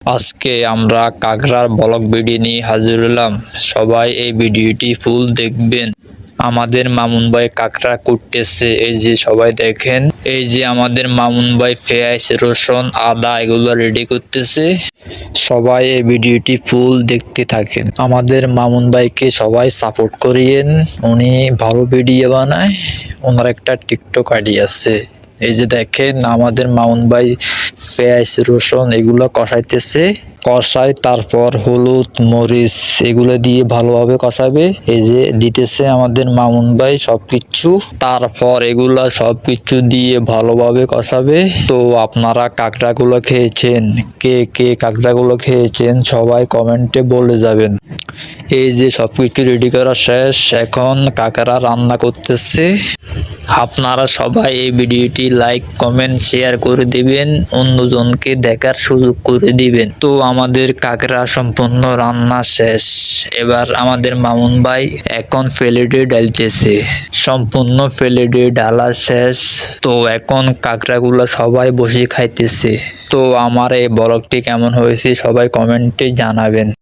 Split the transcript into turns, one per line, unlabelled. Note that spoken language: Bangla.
আজকে আমরা কাঁকড়ার ব্লগ ভিডিও নিয়ে হাজির হলাম। সবাই এই ভিডিওটি ফুল দেখবেন। আমাদের মামুন ভাই কাঁকড়া কুটতেছে, এই যে সবাই দেখেন। এই যে আমাদের মামুন ভাই পেঁয়াজ রসুন আদা এগুলো রেডি করতেছে। সবাই এই ভিডিওটি ফুল দেখতে থাকেন। আমাদের মামুন ভাইকে সবাই সাপোর্ট করিয়েন, উনি ভালো ভিডিও বানায়। ওনার একটা টিকটক আইডি আছে। এই যে দেখেন আমাদের মামুন ভাই পেঁয়াজ রসুন এগুলো কষাইতেছে, কষাই তারপর হলুদ মরিচ এগুলো দিয়ে ভালোভাবে কষাবে। এই যে দিতেছে আমাদের মামুন ভাই সবকিছু, তারপর এগুলা সবকিছু দিয়ে ভালোভাবে কষাবে। তো আপনারা কাঁকড়াগুলো খেয়েছেন, কে কে কাঁকড়াগুলো খেয়েছেন সবাই কমেন্টে বলে যাবেন। এই যে সবকিছু রেডি করা শেষ, এখন কাঁকড়া রান্না করতেছে। আপনারা সবাই এই ভিডিওটি লাইক কমেন্ট শেয়ার করে দিবেন, অন্যজনকে দেখার সুযোগ করে দিবেন। তো আমাদের কাঁকড়া সম্পূর্ণ রান্না শেষ। এবার আমাদের মামুন ভাই এখন প্লেটে ঢালতেছে, সম্পূর্ণ প্লেটে ঢালা শেষ। তো এখন কাঁকড়াগুলো সবাই বসে খাইতেছে। তো আমার এই ব্লগটি কেমন হয়েছে সবাই কমেন্টে জানাবেন।